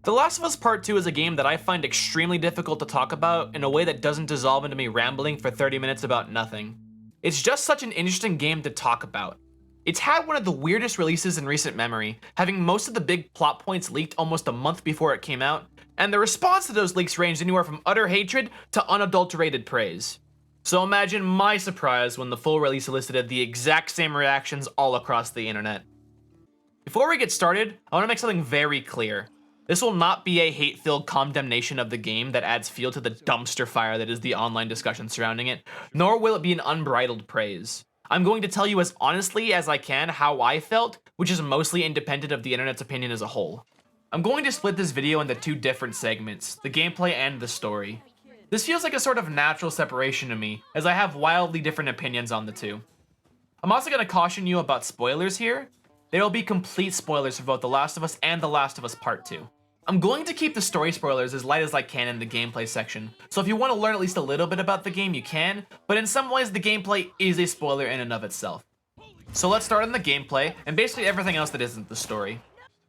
The Last of Us Part 2 is a game that I find extremely difficult to talk about in a way that doesn't dissolve into me rambling for 30 minutes about nothing. It's just such an interesting game to talk about. It's had one of the weirdest releases in recent memory, having most of the big plot points leaked almost a month before it came out, and the response to those leaks ranged anywhere from utter hatred to unadulterated praise. So imagine my surprise when the full release elicited the exact same reactions all across the internet. Before we get started, I want to make something very clear. This will not be a hate-filled condemnation of the game that adds fuel to the dumpster fire that is the online discussion surrounding it, nor will it be an unbridled praise. I'm going to tell you as honestly as I can how I felt, which is mostly independent of the internet's opinion as a whole. I'm going to split this video into two different segments, the gameplay and the story. This feels like a sort of natural separation to me, as I have wildly different opinions on the two. I'm also going to caution you about spoilers here. There will be complete spoilers for both The Last of Us and The Last of Us Part 2. I'm going to keep the story spoilers as light as I can in the gameplay section, so if you want to learn at least a little bit about the game, you can, but in some ways the gameplay is a spoiler in and of itself. So let's start on the gameplay, and basically everything else that isn't the story.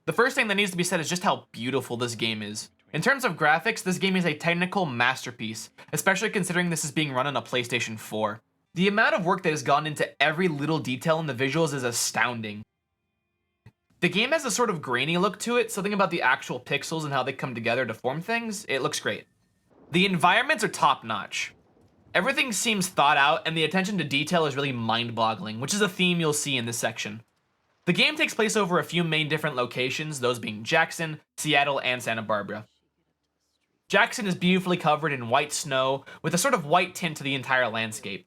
The first thing that needs to be said is just how beautiful this game is. In terms of graphics, this game is a technical masterpiece, especially considering this is being run on a PlayStation 4. The amount of work that has gone into every little detail in the visuals is astounding. The game has a sort of grainy look to it, something about the actual pixels and how they come together to form things. It looks great. The environments are top-notch. Everything seems thought out, and the attention to detail is really mind-boggling, which is a theme you'll see in this section. The game takes place over a few main different locations, those being Jackson, Seattle, and Santa Barbara. Jackson is beautifully covered in white snow, with a sort of white tint to the entire landscape.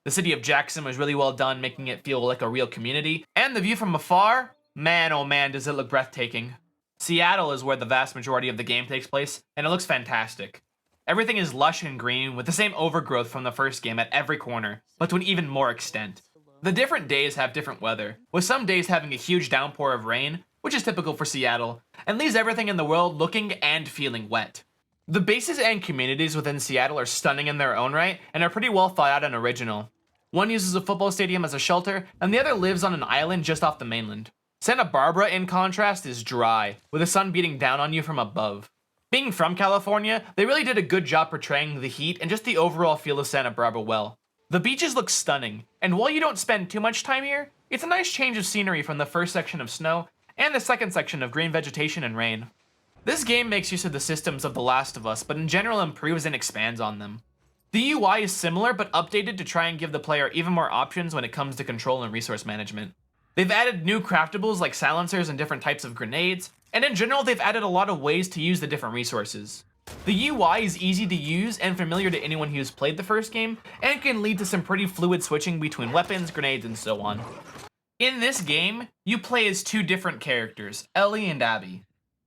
The city of Jackson was really well done, making it feel like a real community, and the view from afar, man oh man does it look breathtaking. Seattle is where the vast majority of the game takes place, and it looks fantastic. Everything is lush and green, with the same overgrowth from the first game at every corner, but to an even more extent. The different days have different weather, with some days having a huge downpour of rain, which is typical for Seattle, and leaves everything in the world looking and feeling wet. The bases and communities within Seattle are stunning in their own right, and are pretty well thought out and original. One uses a football stadium as a shelter, and the other lives on an island just off the mainland. Santa Barbara, in contrast, is dry, with the sun beating down on you from above. Being from California, they really did a good job portraying the heat and just the overall feel of Santa Barbara well. The beaches look stunning, and while you don't spend too much time here, it's a nice change of scenery from the first section of snow and the second section of green vegetation and rain. This game makes use of the systems of The Last of Us, but in general improves and expands on them. The UI is similar, but updated to try and give the player even more options when it comes to control and resource management. They've added new craftables like silencers and different types of grenades, and in general they've added a lot of ways to use the different resources. The UI is easy to use and familiar to anyone who's played the first game, and can lead to some pretty fluid switching between weapons, grenades, and so on. In this game, you play as two different characters, Ellie and Abby.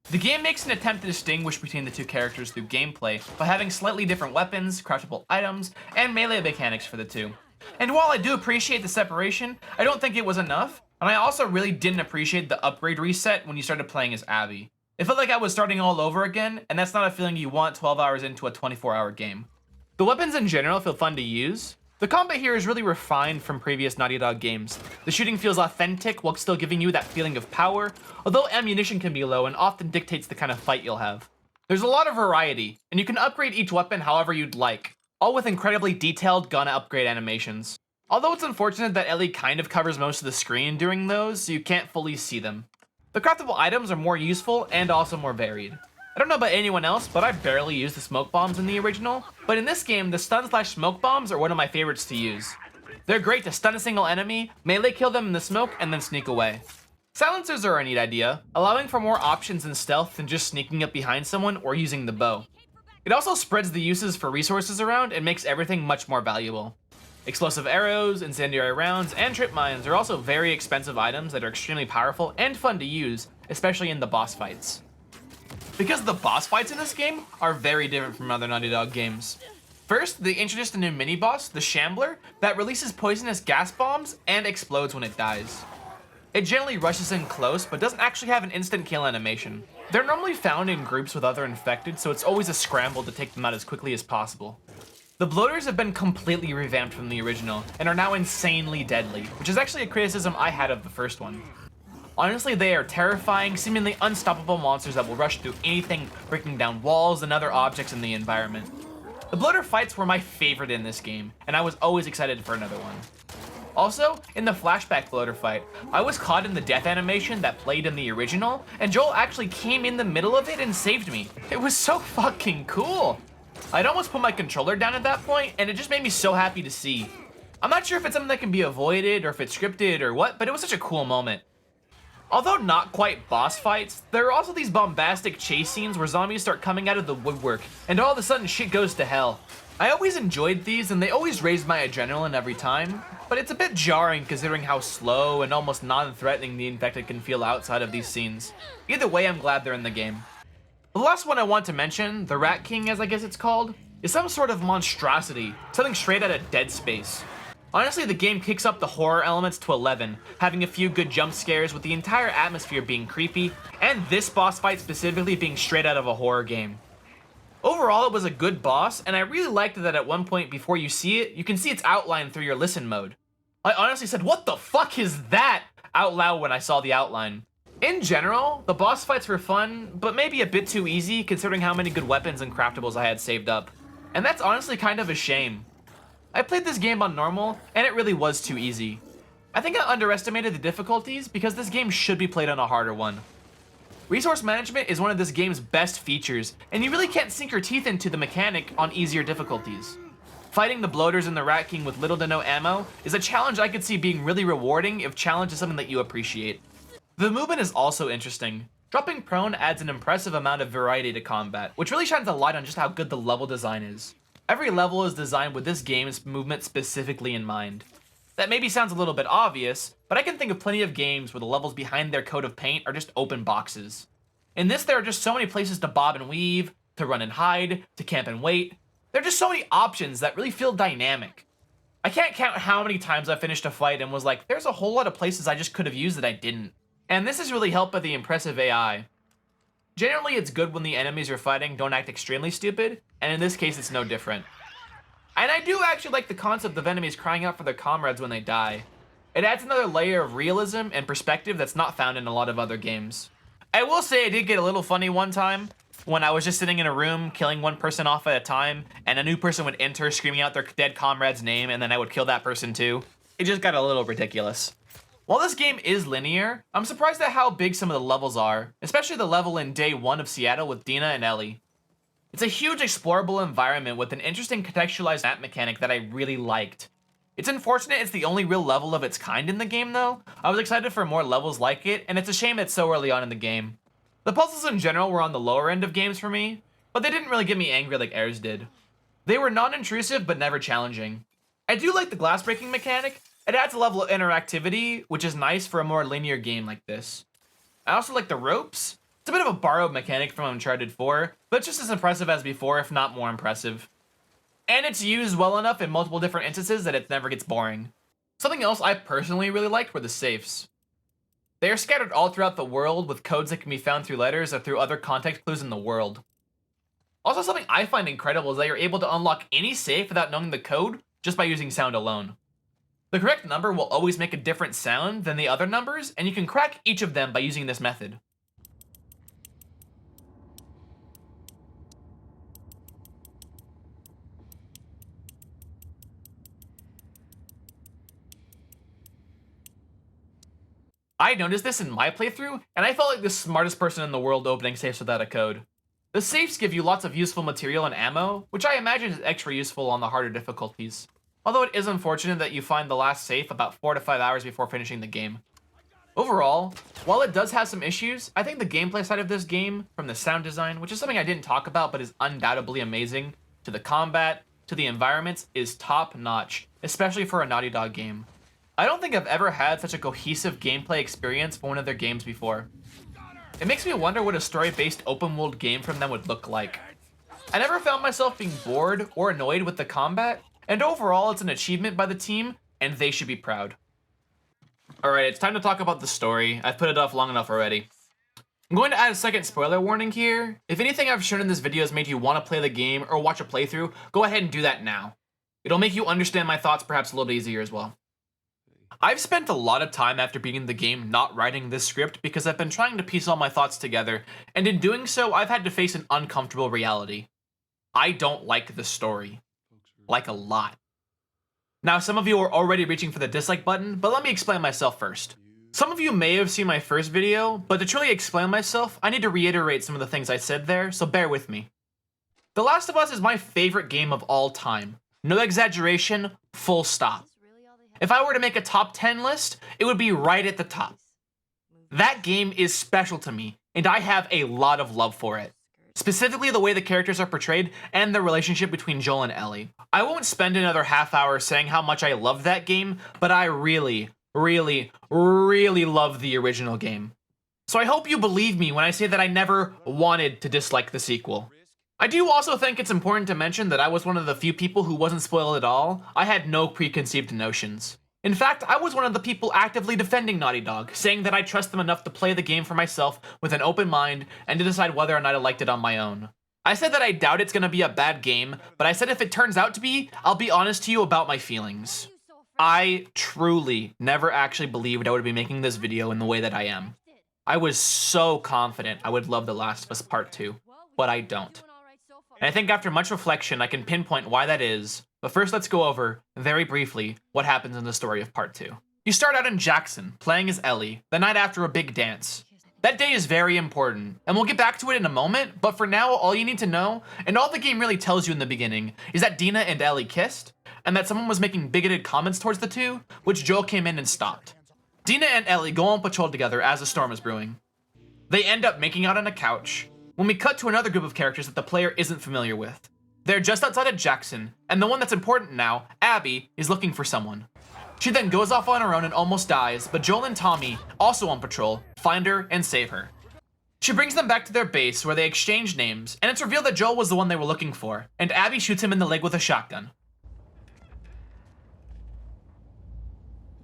The game makes an attempt to distinguish between the two characters through gameplay by having slightly different weapons, craftable items, and melee mechanics for the two. And while I do appreciate the separation, I don't think it was enough, and I also really didn't appreciate the upgrade reset when you started playing as Abby. It felt like I was starting all over again, and that's not a feeling you want 12 hours into a 24-hour game. The weapons in general feel fun to use. The combat here is really refined from previous Naughty Dog games. The shooting feels authentic while still giving you that feeling of power, although ammunition can be low and often dictates the kind of fight you'll have. There's a lot of variety, and you can upgrade each weapon however you'd like, all with incredibly detailed gun upgrade animations. Although it's unfortunate that Ellie kind of covers most of the screen during those, so you can't fully see them. The craftable items are more useful and also more varied. I don't know about anyone else, but I barely used the smoke bombs in the original, but in this game, the stun/smoke bombs are one of my favorites to use. They're great to stun a single enemy, melee kill them in the smoke, and then sneak away. Silencers are a neat idea, allowing for more options in stealth than just sneaking up behind someone or using the bow. It also spreads the uses for resources around and makes everything much more valuable. Explosive arrows, incendiary rounds, and trip mines are also very expensive items that are extremely powerful and fun to use, especially in the boss fights. Because the boss fights in this game are very different from other Naughty Dog games. First, they introduced a new mini-boss, the Shambler, that releases poisonous gas bombs and explodes when it dies. It generally rushes in close, but doesn't actually have an instant kill animation. They're normally found in groups with other infected, so it's always a scramble to take them out as quickly as possible. The bloaters have been completely revamped from the original, and are now insanely deadly, which is actually a criticism I had of the first one. Honestly, they are terrifying, seemingly unstoppable monsters that will rush through anything, breaking down walls and other objects in the environment. The bloater fights were my favorite in this game, and I was always excited for another one. Also, in the flashback bloater fight, I was caught in the death animation that played in the original, and Joel actually came in the middle of it and saved me. It was so fucking cool. I'd almost put my controller down at that point, and it just made me so happy to see. I'm not sure if it's something that can be avoided or if it's scripted or what, but it was such a cool moment. Although not quite boss fights, there are also these bombastic chase scenes where zombies start coming out of the woodwork, and all of a sudden shit goes to hell. I always enjoyed these, and they always raised my adrenaline every time, but it's a bit jarring considering how slow and almost non-threatening the infected can feel outside of these scenes. Either way, I'm glad they're in the game. The last one I want to mention, the Rat King as I guess it's called, is some sort of monstrosity, something straight out of Dead Space. Honestly, the game kicks up the horror elements to 11, having a few good jump scares with the entire atmosphere being creepy, and this boss fight specifically being straight out of a horror game. Overall, it was a good boss, and I really liked that at one point before you see it, you can see its outline through your listen mode. I honestly said, "What the fuck is that?" out loud when I saw the outline. In general, the boss fights were fun, but maybe a bit too easy considering how many good weapons and craftables I had saved up. And that's honestly kind of a shame. I played this game on normal, and it really was too easy. I think I underestimated the difficulties because this game should be played on a harder one. Resource management is one of this game's best features, and you really can't sink your teeth into the mechanic on easier difficulties. Fighting the bloaters and the Rat King with little to no ammo is a challenge I could see being really rewarding if challenge is something that you appreciate. The movement is also interesting. Dropping prone adds an impressive amount of variety to combat, which really shines a light on just how good the level design is. Every level is designed with this game's movement specifically in mind. That maybe sounds a little bit obvious, but I can think of plenty of games where the levels behind their coat of paint are just open boxes. In this, there are just so many places to bob and weave, to run and hide, to camp and wait. There are just so many options that really feel dynamic. I can't count how many times I finished a fight and was like, there's a whole lot of places I just could have used that I didn't. And this is really helped by the impressive AI. Generally, it's good when the enemies you're fighting don't act extremely stupid, and in this case, it's no different. And I do actually like the concept of enemies crying out for their comrades when they die. It adds another layer of realism and perspective that's not found in a lot of other games. I will say I did get a little funny one time when I was just sitting in a room killing one person off at a time, and a new person would enter screaming out their dead comrade's name, and then I would kill that person too. It just got a little ridiculous. While this game is linear, I'm surprised at how big some of the levels are, especially the level in Day 1 of Seattle with Dina and Ellie. It's a huge explorable environment with an interesting contextualized map mechanic that I really liked. It's unfortunate it's the only real level of its kind in the game though. I was excited for more levels like it, and it's a shame it's so early on in the game. The puzzles in general were on the lower end of games for me, but they didn't really get me angry like Airs did. They were non-intrusive but never challenging. I do like the glass breaking mechanic. It adds a level of interactivity, which is nice for a more linear game like this. I also like the ropes. It's a bit of a borrowed mechanic from Uncharted 4, but it's just as impressive as before, if not more impressive. And it's used well enough in multiple different instances that it never gets boring. Something else I personally really liked were the safes. They are scattered all throughout the world with codes that can be found through letters or through other context clues in the world. Also, something I find incredible is that you're able to unlock any safe without knowing the code just by using sound alone. The correct number will always make a different sound than the other numbers, and you can crack each of them by using this method. I noticed this in my playthrough, and I felt like the smartest person in the world opening safes without a code. The safes give you lots of useful material and ammo, which I imagine is extra useful on the harder difficulties. Although it is unfortunate that you find the last safe about 4 to 5 hours before finishing the game. Overall, while it does have some issues, I think the gameplay side of this game, from the sound design, which is something I didn't talk about but is undoubtedly amazing, to the combat, to the environments, is top notch, especially for a Naughty Dog game. I don't think I've ever had such a cohesive gameplay experience for one of their games before. It makes me wonder what a story-based open-world game from them would look like. I never found myself being bored or annoyed with the combat, and overall it's an achievement by the team, and they should be proud. Alright, it's time to talk about the story. I've put it off long enough already. I'm going to add a second spoiler warning here. If anything I've shown in this video has made you want to play the game or watch a playthrough, go ahead and do that now. It'll make you understand my thoughts perhaps a little bit easier as well. I've spent a lot of time after beating the game not writing this script because I've been trying to piece all my thoughts together, and in doing so, I've had to face an uncomfortable reality. I don't like the story. Like a lot. Now, some of you are already reaching for the dislike button, but let me explain myself first. Some of you may have seen my first video, but to truly explain myself, I need to reiterate some of the things I said there, so bear with me. The Last of Us is my favorite game of all time. No exaggeration, full stop. If I were to make a top 10 list, it would be right at the top. That game is special to me, and I have a lot of love for it. Specifically the way the characters are portrayed and the relationship between Joel and Ellie. I won't spend another half hour saying how much I love that game, but I really love the original game. So I hope you believe me when I say that I never wanted to dislike the sequel. I do also think it's important to mention that I was one of the few people who wasn't spoiled at all. I had no preconceived notions. In fact, I was one of the people actively defending Naughty Dog, saying that I trust them enough to play the game for myself with an open mind and to decide whether or not I liked it on my own. I said that I doubt it's gonna be a bad game, but I said if it turns out to be, I'll be honest to you about my feelings. I truly never actually believed I would be making this video in the way that I am. I was so confident I would love The Last of Us Part 2, but I don't. And I think after much reflection, I can pinpoint why that is. But first, let's go over, very briefly, what happens in the story of Part 2. You start out in Jackson, playing as Ellie, the night after a big dance. That day is very important, and we'll get back to it in a moment, but for now, all you need to know, and all the game really tells you in the beginning, is that Dina and Ellie kissed, and that someone was making bigoted comments towards the two, which Joel came in and stopped. Dina and Ellie go on patrol together as a storm is brewing. They end up making out on a couch, when we cut to another group of characters that the player isn't familiar with. They're just outside of Jackson, and the one that's important now, Abby, is looking for someone. She then goes off on her own and almost dies, but Joel and Tommy, also on patrol, find her and save her. She brings them back to their base where they exchange names, and it's revealed that Joel was the one they were looking for, and Abby shoots him in the leg with a shotgun.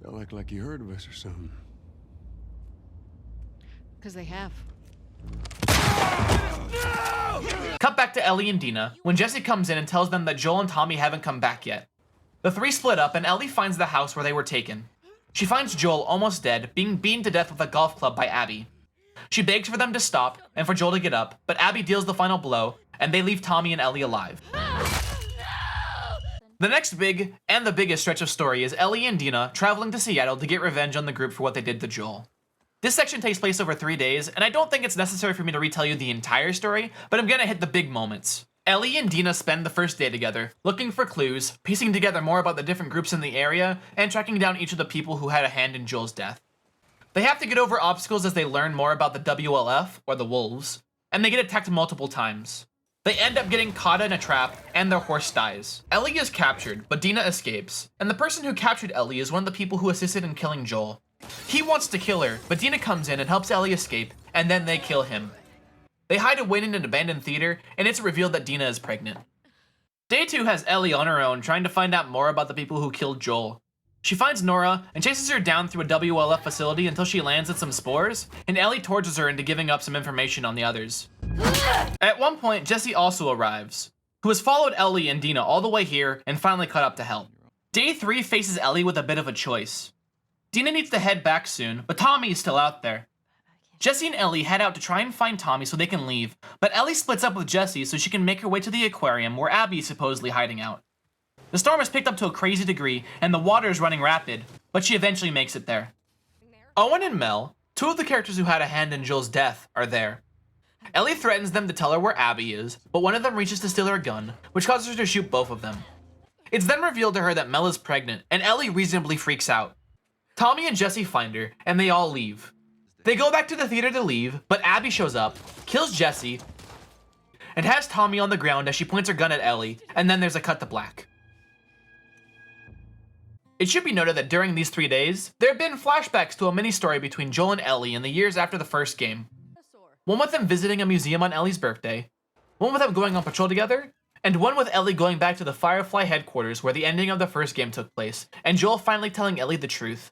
Y'all act like you heard of us or something. Because they have. Cut back to Ellie and Dina, when Jesse comes in and tells them that Joel and Tommy haven't come back yet. The three split up and Ellie finds the house where they were taken. She finds Joel almost dead, being beaten to death with a golf club by Abby. She begs for them to stop and for Joel to get up, but Abby deals the final blow, and they leave Tommy and Ellie alive. The next big, and the biggest stretch of story is Ellie and Dina traveling to Seattle to get revenge on the group for what they did to Joel. This section takes place over 3 days, and I don't think it's necessary for me to retell you the entire story, but I'm gonna hit the big moments. Ellie and Dina spend the first day together, looking for clues, piecing together more about the different groups in the area, and tracking down each of the people who had a hand in Joel's death. They have to get over obstacles as they learn more about the WLF, or the Wolves, and they get attacked multiple times. They end up getting caught in a trap, and their horse dies. Ellie is captured, but Dina escapes, and the person who captured Ellie is one of the people who assisted in killing Joel. He wants to kill her, but Dina comes in and helps Ellie escape, and then they kill him. They hide away in an abandoned theater, and it's revealed that Dina is pregnant. Day 2 has Ellie on her own trying to find out more about the people who killed Joel. She finds Nora and chases her down through a WLF facility until she lands at some spores, and Ellie tortures her into giving up some information on the others. At one point, Jesse also arrives, who has followed Ellie and Dina all the way here and finally caught up to help. Day 3 faces Ellie with a bit of a choice. Dina needs to head back soon, but Tommy is still out there. Jesse and Ellie head out to try and find Tommy so they can leave, but Ellie splits up with Jesse so she can make her way to the aquarium where Abby is supposedly hiding out. The storm has picked up to a crazy degree, and the water is running rapid, but she eventually makes it there. Owen and Mel, two of the characters who had a hand in Joel's death, are there. Ellie threatens them to tell her where Abby is, but one of them reaches to steal her gun, which causes her to shoot both of them. It's then revealed to her that Mel is pregnant, and Ellie reasonably freaks out. Tommy and Jesse find her, and they all leave. They go back to the theater to leave, but Abby shows up, kills Jesse, and has Tommy on the ground as she points her gun at Ellie, and then there's a cut to black. It should be noted that during these 3 days, there have been flashbacks to a mini-story between Joel and Ellie in the years after the first game. One with them visiting a museum on Ellie's birthday, one with them going on patrol together, and one with Ellie going back to the Firefly headquarters where the ending of the first game took place, and Joel finally telling Ellie the truth.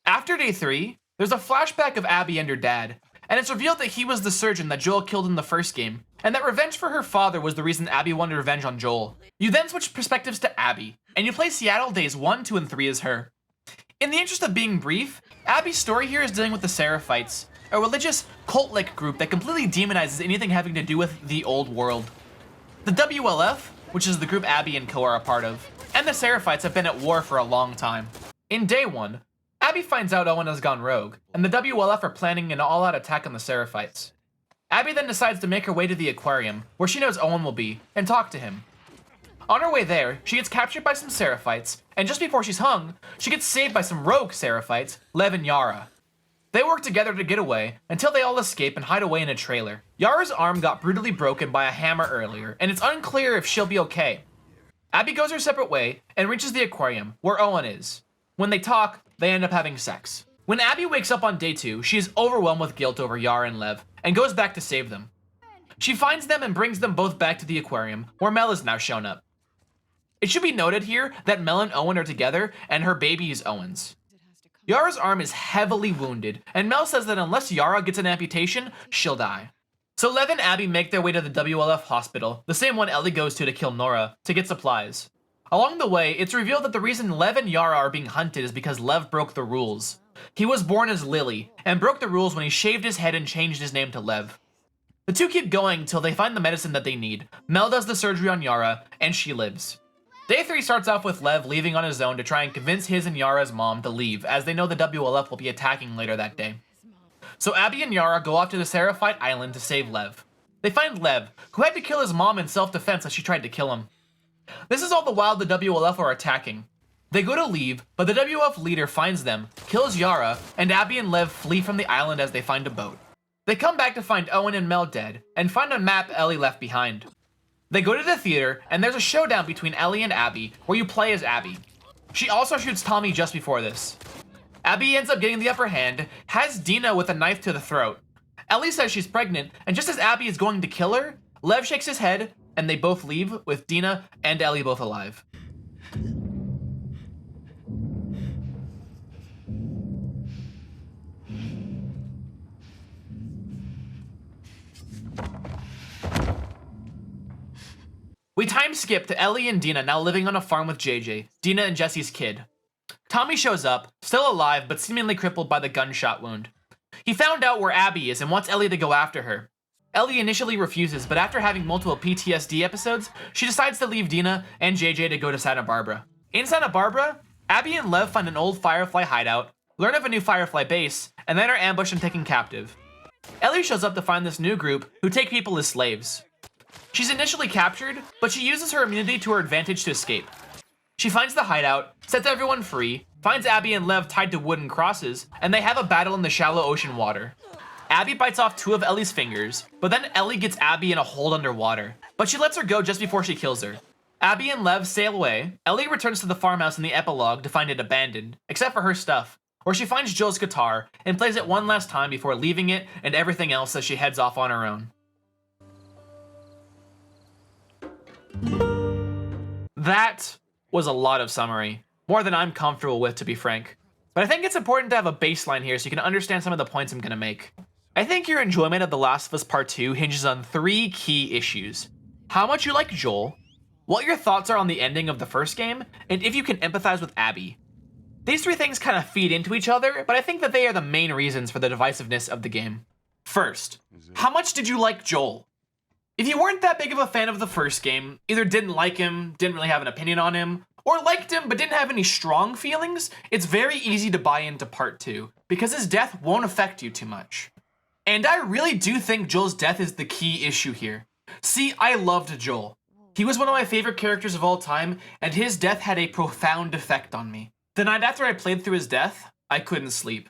After day 3, there's a flashback of Abby and her dad, and it's revealed that he was the surgeon that Joel killed in the first game, and that revenge for her father was the reason Abby wanted revenge on Joel. You then switch perspectives to Abby, and you play Seattle days 1, 2, and 3 as her. In the interest of being brief, Abby's story here is dealing with the Seraphites, a religious cult-like group that completely demonizes anything having to do with the old world. The WLF, which is the group Abby and Co are a part of, and the Seraphites have been at war for a long time. In day 1, Abby finds out Owen has gone rogue, and the WLF are planning an all-out attack on the Seraphites. Abby then decides to make her way to the aquarium, where she knows Owen will be, and talk to him. On her way there, she gets captured by some Seraphites, and just before she's hung, she gets saved by some rogue Seraphites, Lev and Yara. They work together to get away, until they all escape and hide away in a trailer. Yara's arm got brutally broken by a hammer earlier, and it's unclear if she'll be okay. Abby goes her separate way, and reaches the aquarium, where Owen is. When they talk, they end up having sex. When Abby wakes up on day 2, she is overwhelmed with guilt over Yara and Lev, and goes back to save them. She finds them and brings them both back to the aquarium, where Mel has now shown up. It should be noted here that Mel and Owen are together, and her baby is Owen's. Yara's arm is heavily wounded, and Mel says that unless Yara gets an amputation, she'll die. So Lev and Abby make their way to the WLF hospital, the same one Ellie goes to kill Nora, to get supplies. Along the way, it's revealed that the reason Lev and Yara are being hunted is because Lev broke the rules. He was born as Lily, and broke the rules when he shaved his head and changed his name to Lev. The two keep going until they find the medicine that they need. Mel does the surgery on Yara, and she lives. Day 3 starts off with Lev leaving on his own to try and convince his and Yara's mom to leave, as they know the WLF will be attacking later that day. So Abby and Yara go off to the Seraphite Island to save Lev. They find Lev, who had to kill his mom in self-defense as she tried to kill him. This is all the while the WLF are attacking. They go to leave, but the WLF leader finds them, kills Yara, and Abby and Lev flee from the island as they find a boat. They come back to find Owen and Mel dead, and find a map Ellie left behind. They go to the theater, and there's a showdown between Ellie and Abby, where you play as Abby. She also shoots Tommy just before this. Abby ends up getting the upper hand, has Dina with a knife to the throat. Ellie says she's pregnant, and just as Abby is going to kill her, Lev shakes his head, and they both leave, with Dina and Ellie both alive. We time skip to Ellie and Dina now living on a farm with JJ, Dina and Jesse's kid. Tommy shows up, still alive but seemingly crippled by the gunshot wound. He found out where Abby is and wants Ellie to go after her. Ellie initially refuses, but after having multiple PTSD episodes, she decides to leave Dina and JJ to go to Santa Barbara. In Santa Barbara, Abby and Lev find an old Firefly hideout, learn of a new Firefly base, and then are ambushed and taken captive. Ellie shows up to find this new group who take people as slaves. She's initially captured, but she uses her immunity to her advantage to escape. She finds the hideout, sets everyone free, finds Abby and Lev tied to wooden crosses, and they have a battle in the shallow ocean water. Abby bites off 2 of Ellie's fingers, but then Ellie gets Abby in a hold underwater, but she lets her go just before she kills her. Abby and Lev sail away. Ellie returns to the farmhouse in the epilogue to find it abandoned, except for her stuff, where she finds Joel's guitar and plays it one last time before leaving it and everything else as she heads off on her own. That was a lot of summary, more than I'm comfortable with, to be frank. But I think it's important to have a baseline here so you can understand some of the points I'm going to make. I think your enjoyment of The Last of Us Part 2 hinges on 3 key issues. How much you like Joel, what your thoughts are on the ending of the first game, and if you can empathize with Abby. These 3 things kind of feed into each other, but I think that they are the main reasons for the divisiveness of the game. First, how much did you like Joel? If you weren't that big of a fan of the first game, either didn't like him, didn't really have an opinion on him, or liked him but didn't have any strong feelings, it's very easy to buy into Part 2, because his death won't affect you too much. And I really do think Joel's death is the key issue here. See, I loved Joel. He was one of my favorite characters of all time, and his death had a profound effect on me. The night after I played through his death, I couldn't sleep.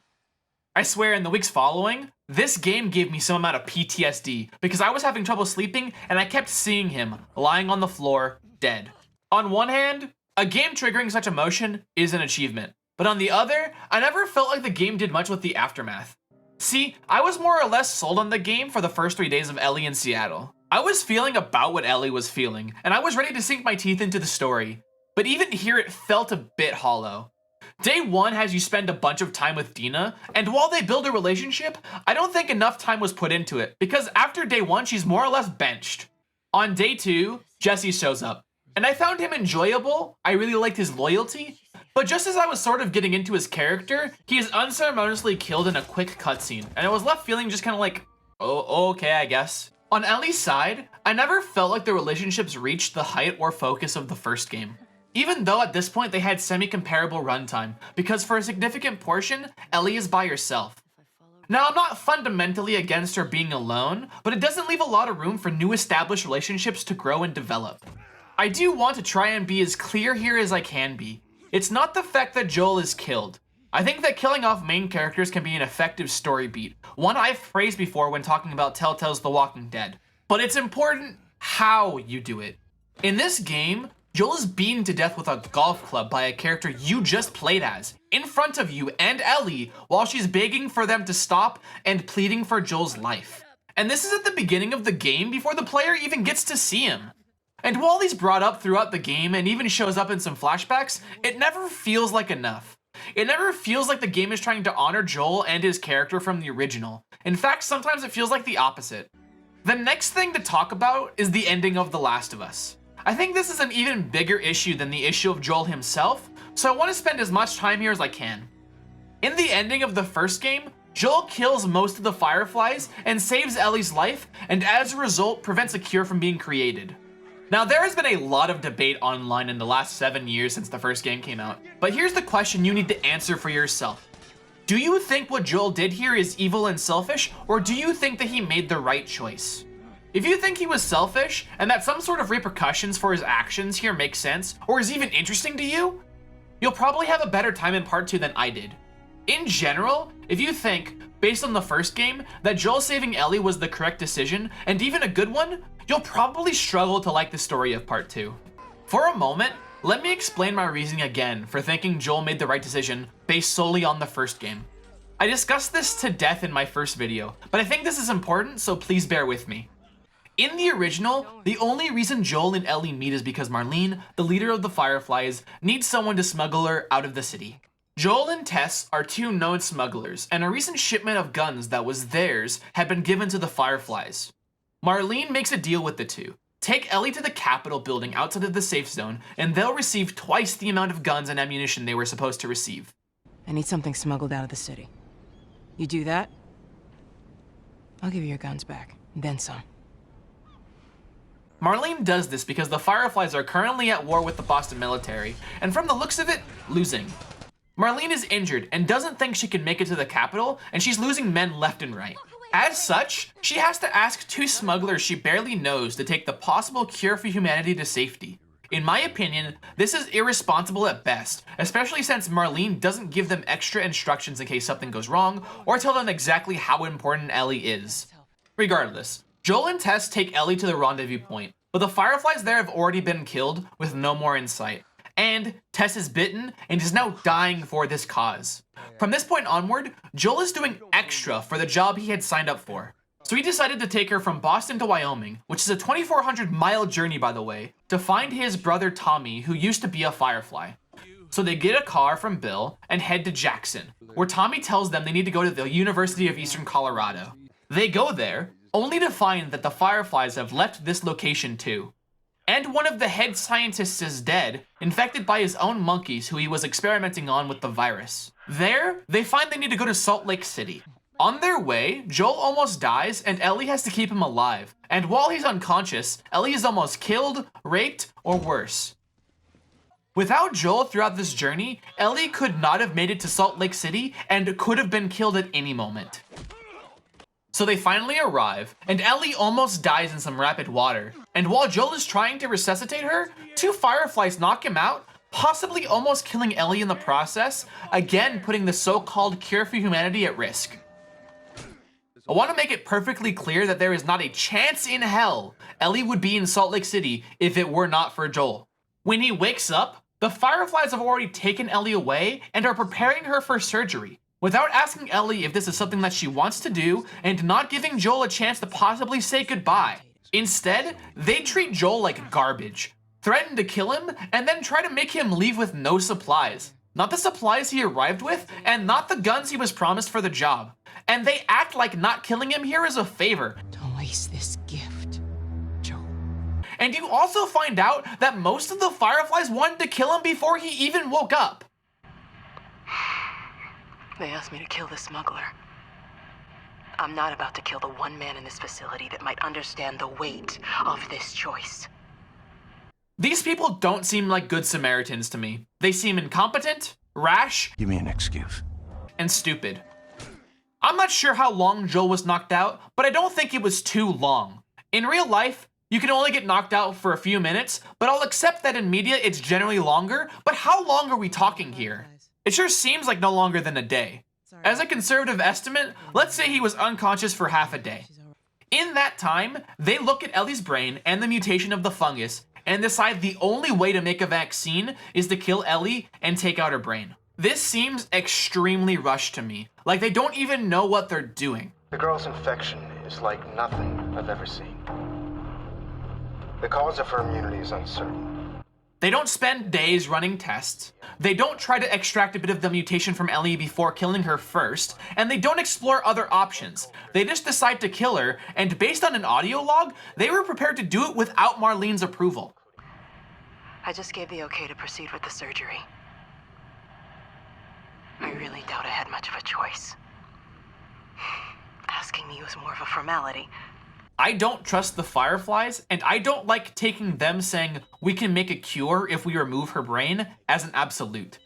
I swear, in the weeks following, this game gave me some amount of PTSD because I was having trouble sleeping and I kept seeing him lying on the floor, dead. On one hand, a game triggering such emotion is an achievement, but on the other, I never felt like the game did much with the aftermath. See, I was more or less sold on the game for the first 3 days of Ellie in Seattle. I was feeling about what Ellie was feeling, and I was ready to sink my teeth into the story, but even here it felt a bit hollow. Day 1 has you spend a bunch of time with Dina, and while they build a relationship, I don't think enough time was put into it, because after day 1, she's more or less benched. On day 2, Jesse shows up, and I found him enjoyable, I really liked his loyalty, But just as I was sort of getting into his character, he is unceremoniously killed in a quick cutscene, and I was left feeling just kind of like, oh, okay, I guess. On Ellie's side, I never felt like the relationships reached the height or focus of the first game. Even though at this point they had semi-comparable runtime, because for a significant portion, Ellie is by herself. Now, I'm not fundamentally against her being alone, but it doesn't leave a lot of room for new established relationships to grow and develop. I do want to try and be as clear here as I can be. It's not the fact that Joel is killed. I think that killing off main characters can be an effective story beat, one I've praised before when talking about Telltale's The Walking Dead. But it's important how you do it. In this game, Joel is beaten to death with a golf club by a character you just played as, in front of you and Ellie, while she's begging for them to stop and pleading for Joel's life. And this is at the beginning of the game before the player even gets to see him. And while he's brought up throughout the game and even shows up in some flashbacks, it never feels like enough. It never feels like the game is trying to honor Joel and his character from the original. In fact, sometimes it feels like the opposite. The next thing to talk about is the ending of The Last of Us. I think this is an even bigger issue than the issue of Joel himself, so I want to spend as much time here as I can. In the ending of the first game, Joel kills most of the Fireflies and saves Ellie's life, and as a result prevents a cure from being created. Now, there has been a lot of debate online in the last 7 years since the first game came out, but here's the question you need to answer for yourself. Do you think what Joel did here is evil and selfish, or do you think that he made the right choice? If you think he was selfish, and that some sort of repercussions for his actions here make sense, or is even interesting to you, you'll probably have a better time in part 2 than I did. In general, if you think, based on the first game, that Joel saving Ellie was the correct decision, and even a good one, you'll probably struggle to like the story of part 2. For a moment, let me explain my reasoning again for thinking Joel made the right decision based solely on the first game. I discussed this to death in my first video, but I think this is important, so please bear with me. In the original, the only reason Joel and Ellie meet is because Marlene, the leader of the Fireflies, needs someone to smuggle her out of the city. Joel and Tess are two known smugglers, and a recent shipment of guns that was theirs had been given to the Fireflies. Marlene makes a deal with the two. Take Ellie to the Capitol building outside of the safe zone, and they'll receive twice the amount of guns and ammunition they were supposed to receive. I need something smuggled out of the city. You do that, I'll give you your guns back, and then some. Marlene does this because the Fireflies are currently at war with the Boston military, and from the looks of it, losing. Marlene is injured and doesn't think she can make it to the Capitol, and she's losing men left and right. As such, she has to ask two smugglers she barely knows to take the possible cure for humanity to safety. In my opinion, this is irresponsible at best, especially since Marlene doesn't give them extra instructions in case something goes wrong, or tell them exactly how important Ellie is. Regardless, Joel and Tess take Ellie to the rendezvous point, but the Fireflies there have already been killed with no more in sight. And Tess is bitten and is now dying for this cause. From this point onward, Joel is doing extra for the job he had signed up for. So he decided to take her from Boston to Wyoming, which is a 2,400-mile journey by the way, to find his brother Tommy, who used to be a Firefly. So they get a car from Bill and head to Jackson, where Tommy tells them they need to go to the University of Eastern Colorado. They go there, only to find that the Fireflies have left this location too. And one of the head scientists is dead, infected by his own monkeys who he was experimenting on with the virus. There, they find they need to go to Salt Lake City. On their way, Joel almost dies and Ellie has to keep him alive. And while he's unconscious, Ellie is almost killed, raped, or worse. Without Joel throughout this journey, Ellie could not have made it to Salt Lake City and could have been killed at any moment. So they finally arrive, and Ellie almost dies in some rapid water. And while Joel is trying to resuscitate her, two Fireflies knock him out, possibly almost killing Ellie in the process, again putting the so-called cure for humanity at risk. I want to make it perfectly clear that there is not a chance in hell Ellie would be in Salt Lake City if it were not for Joel. When he wakes up, the Fireflies have already taken Ellie away and are preparing her for surgery, without asking Ellie if this is something that she wants to do and not giving Joel a chance to possibly say goodbye. Instead, they treat Joel like garbage, threaten to kill him, and then try to make him leave with no supplies. Not the supplies he arrived with, and not the guns he was promised for the job. And they act like not killing him here is a favor. Don't waste this gift, Joel. And you also find out that most of the Fireflies wanted to kill him before he even woke up. They asked me to kill the smuggler. I'm not about to kill the one man in this facility that might understand the weight of this choice. These people don't seem like good Samaritans to me. They seem incompetent, rash, Give me an excuse. and stupid. I'm not sure how long Joel was knocked out, but I don't think it was too long. In real life, you can only get knocked out for a few minutes, but I'll accept that in media it's generally longer, but how long are we talking here? It sure seems like no longer than a day. As a conservative estimate, let's say he was unconscious for half a day. In that time, they look at Ellie's brain and the mutation of the fungus and decide the only way to make a vaccine is to kill Ellie and take out her brain. This seems extremely rushed to me, like they don't even know what they're doing. The girl's infection is like nothing I've ever seen. The cause of her immunity is uncertain. They don't spend days running tests, they don't try to extract a bit of the mutation from Ellie before killing her first, and they don't explore other options. They just decide to kill her, and based on an audio log, they were prepared to do it without Marlene's approval. I just gave the okay to proceed with the surgery. I really doubt I had much of a choice. Asking me was more of a formality. I don't trust the Fireflies, and I don't like taking them saying we can make a cure if we remove her brain as an absolute.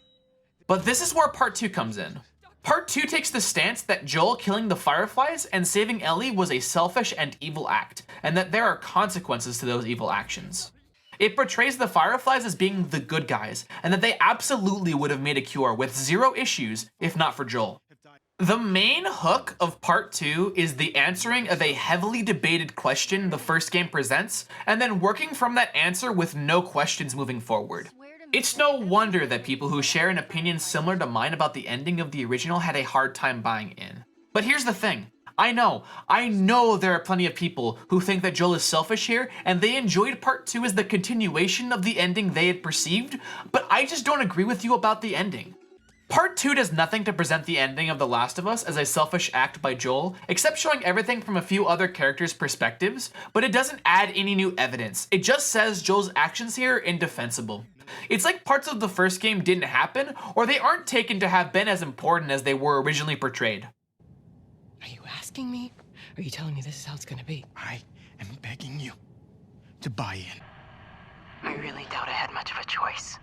But this is where part 2 comes in. Part 2 takes the stance that Joel killing the Fireflies and saving Ellie was a selfish and evil act, and that there are consequences to those evil actions. It portrays the Fireflies as being the good guys, and that they absolutely would have made a cure with zero issues if not for Joel. The main hook of part 2 is the answering of a heavily debated question the first game presents, and then working from that answer with no questions moving forward. It's no wonder that people who share an opinion similar to mine about the ending of the original had a hard time buying in. But here's the thing. I know there are plenty of people who think that Joel is selfish here, and they enjoyed part 2 as the continuation of the ending they had perceived, but I just don't agree with you about the ending. Part 2 does nothing to present the ending of The Last of Us as a selfish act by Joel, except showing everything from a few other characters' perspectives, but it doesn't add any new evidence. It just says Joel's actions here are indefensible. It's like parts of the first game didn't happen, or they aren't taken to have been as important as they were originally portrayed. Are you asking me? Or are you telling me this is how it's gonna be? I am begging you to buy in. I really doubt I had much of a choice.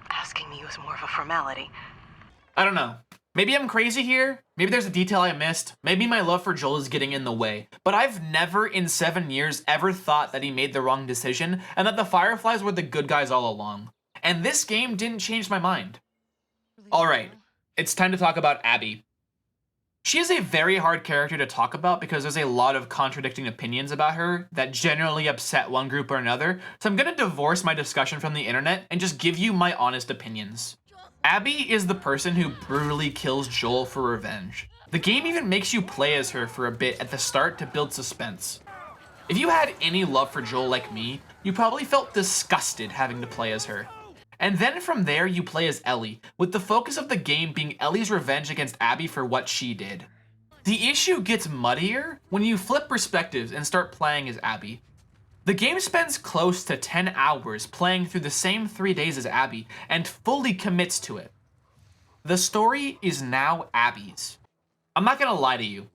Asking me was more of a formality. I don't know. Maybe I'm crazy here, maybe there's a detail I missed, maybe my love for Joel is getting in the way, but I've never in 7 years ever thought that he made the wrong decision and that the Fireflies were the good guys all along. And this game didn't change my mind. Alright, it's time to talk about Abby. She is a very hard character to talk about because there's a lot of contradicting opinions about her that generally upset one group or another, so I'm gonna divorce my discussion from the internet and just give you my honest opinions. Abby is the person who brutally kills Joel for revenge. The game even makes you play as her for a bit at the start to build suspense. If you had any love for Joel like me, you probably felt disgusted having to play as her. And then from there you play as Ellie, with the focus of the game being Ellie's revenge against Abby for what she did. The issue gets muddier when you flip perspectives and start playing as Abby. The game spends close to 10 hours playing through the same 3 days as Abby and fully commits to it. The story is now Abby's. I'm not gonna lie to you.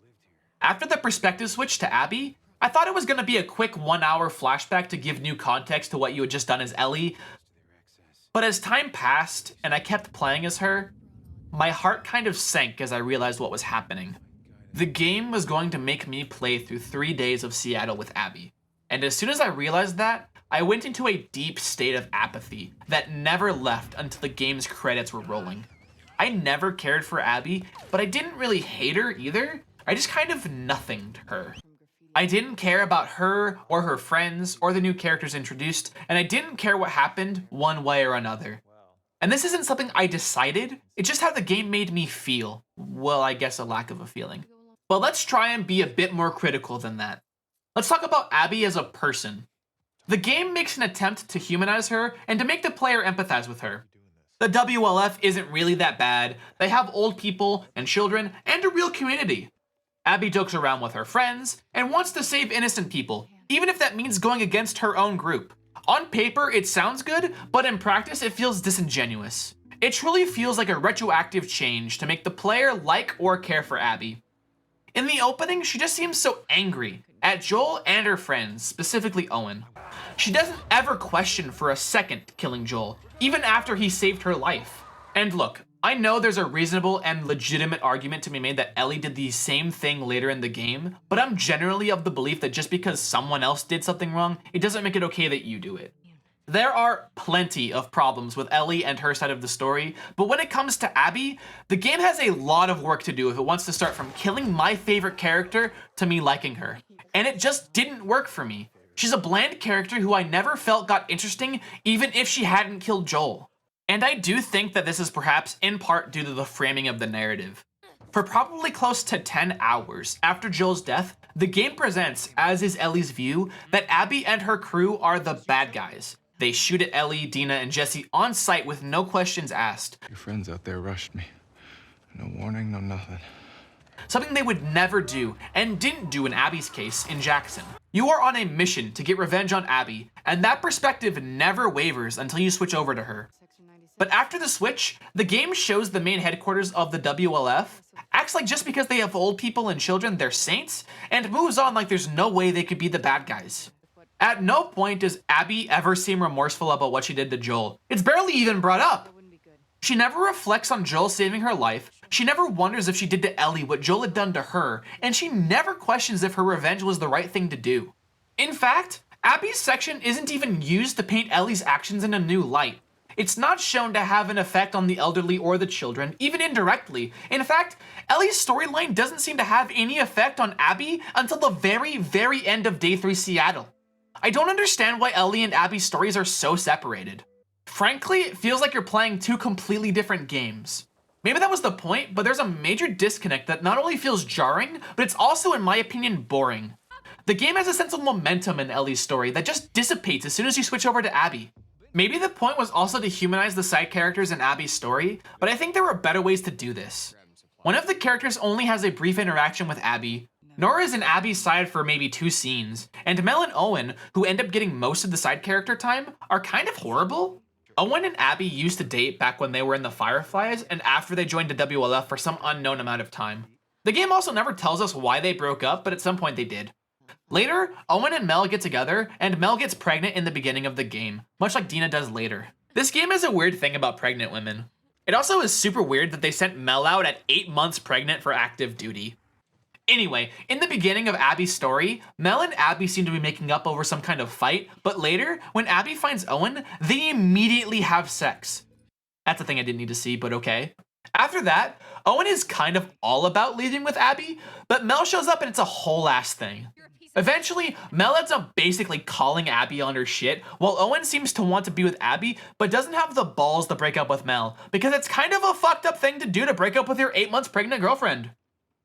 After the perspective switch to Abby, I thought it was gonna be a quick 1 hour flashback to give new context to what you had just done as Ellie, but as time passed and I kept playing as her, my heart kind of sank as I realized what was happening. The game was going to make me play through 3 days of Seattle with Abby. And as soon as I realized that, I went into a deep state of apathy that never left until the game's credits were rolling. I never cared for Abby, but I didn't really hate her either. I just kind of nothinged her. I didn't care about her or her friends or the new characters introduced, and I didn't care what happened one way or another. And this isn't something I decided, it's just how the game made me feel. Well, I guess a lack of a feeling. But let's try and be a bit more critical than that. Let's talk about Abby as a person. The game makes an attempt to humanize her and to make the player empathize with her. The WLF isn't really that bad, they have old people and children and a real community. Abby jokes around with her friends and wants to save innocent people, even if that means going against her own group. On paper, it sounds good, but in practice, it feels disingenuous. It truly feels like a retroactive change to make the player like or care for Abby. In the opening, she just seems so angry at Joel and her friends, specifically Owen. She doesn't ever question for a second killing Joel, even after he saved her life. And look, I know there's a reasonable and legitimate argument to be made that Ellie did the same thing later in the game, but I'm generally of the belief that just because someone else did something wrong, it doesn't make it okay that you do it. There are plenty of problems with Ellie and her side of the story, but when it comes to Abby, the game has a lot of work to do if it wants to start from killing my favorite character to me liking her. And it just didn't work for me. She's a bland character who I never felt got interesting, even if she hadn't killed Joel. And I do think that this is perhaps in part due to the framing of the narrative. For probably close to 10 hours after Joel's death, the game presents, as is Ellie's view, that Abby and her crew are the bad guys. They shoot at Ellie, Dina, and Jesse on sight with no questions asked. Your friends out there rushed me. No warning, no nothing. Something they would never do, and didn't do in Abby's case, in Jackson. You are on a mission to get revenge on Abby, and that perspective never wavers until you switch over to her. But after the switch, the game shows the main headquarters of the WLF, acts like just because they have old people and children, they're saints, and moves on like there's no way they could be the bad guys. At no point does Abby ever seem remorseful about what she did to Joel. It's barely even brought up. She never reflects on Joel saving her life, she never wonders if she did to Ellie what Joel had done to her, and she never questions if her revenge was the right thing to do. In fact, Abby's section isn't even used to paint Ellie's actions in a new light. It's not shown to have an effect on the elderly or the children, even indirectly. In fact, Ellie's storyline doesn't seem to have any effect on Abby until the very, very end of Day 3 Seattle. I don't understand why Ellie and Abby's stories are so separated. Frankly, it feels like you're playing two completely different games. Maybe that was the point, but there's a major disconnect that not only feels jarring, but it's also, in my opinion, boring. The game has a sense of momentum in Ellie's story that just dissipates as soon as you switch over to Abby. Maybe the point was also to humanize the side characters in Abby's story, but I think there were better ways to do this. One of the characters only has a brief interaction with Abby, Nora is in Abby's side for maybe 2 scenes, and Mel and Owen, who end up getting most of the side character time, are kind of horrible. Owen and Abby used to date back when they were in the Fireflies and after they joined the WLF for some unknown amount of time. The game also never tells us why they broke up, but at some point they did. Later, Owen and Mel get together, and Mel gets pregnant in the beginning of the game, much like Dina does later. This game has a weird thing about pregnant women. It also is super weird that they sent Mel out at 8 months pregnant for active duty. Anyway, in the beginning of Abby's story, Mel and Abby seem to be making up over some kind of fight, but later, when Abby finds Owen, they immediately have sex. That's a thing I didn't need to see, but okay. After that, Owen is kind of all about leaving with Abby, but Mel shows up and it's a whole ass thing. Eventually, Mel ends up basically calling Abby on her shit, while Owen seems to want to be with Abby, but doesn't have the balls to break up with Mel, because it's kind of a fucked up thing to do to break up with your 8 months pregnant girlfriend.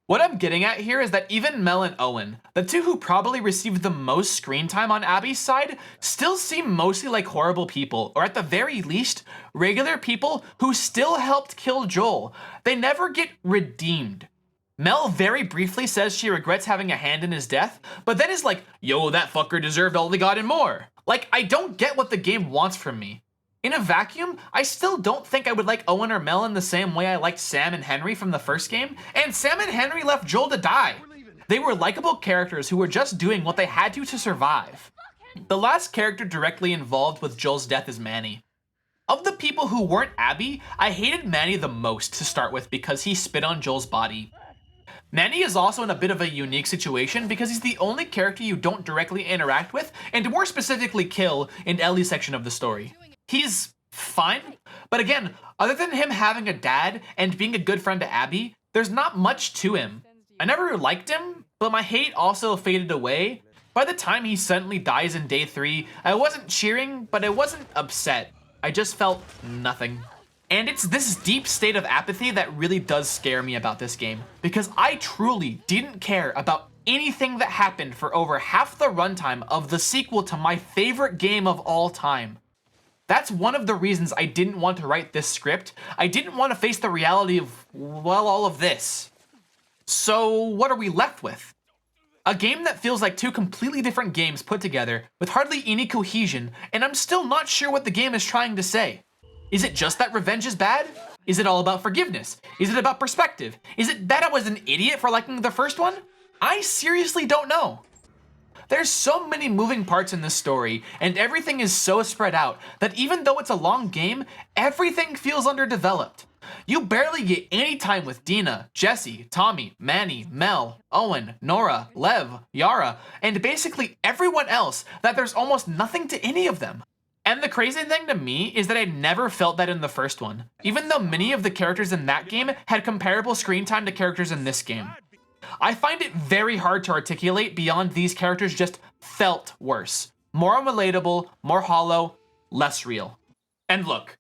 What I'm getting at here is that even Mel and Owen, the two who probably received the most screen time on Abby's side, still seem mostly like horrible people, or at the very least, regular people who still helped kill Joel. They never get redeemed. Mel very briefly says she regrets having a hand in his death, but then is like, yo, that fucker deserved all they got and more. Like, I don't get what the game wants from me. In a vacuum, I still don't think I would like Owen or Mel in the same way I liked Sam and Henry from the first game, and Sam and Henry left Joel to die. They were likable characters who were just doing what they had to survive. The last character directly involved with Joel's death is Manny. Of the people who weren't Abby, I hated Manny the most to start with because he spit on Joel's body. Manny is also in a bit of a unique situation because he's the only character you don't directly interact with, and more specifically kill, in Ellie's section of the story. He's fine, but again, other than him having a dad and being a good friend to Abby, there's not much to him. I never liked him, but my hate also faded away. By the time he suddenly dies in Day 3, I wasn't cheering, but I wasn't upset. I just felt nothing. And it's this deep state of apathy that really does scare me about this game, because I truly didn't care about anything that happened for over half the runtime of the sequel to my favorite game of all time. That's one of the reasons I didn't want to write this script. I didn't want to face the reality of, well, all of this. So what are we left with? A game that feels like 2 completely different games put together with hardly any cohesion, and I'm still not sure what the game is trying to say. Is it just that revenge is bad? Is it all about forgiveness? Is it about perspective? Is it that I was an idiot for liking the first one? I seriously don't know. There's so many moving parts in this story, and everything is so spread out that even though it's a long game, everything feels underdeveloped. You barely get any time with Dina, Jesse, Tommy, Manny, Mel, Owen, Nora, Lev, Yara, and basically everyone else, that there's almost nothing to any of them. And the crazy thing to me is that I never felt that in the first one, even though many of the characters in that game had comparable screen time to characters in this game. I find it very hard to articulate beyond these characters just felt worse. More unrelatable, more hollow, less real. And look,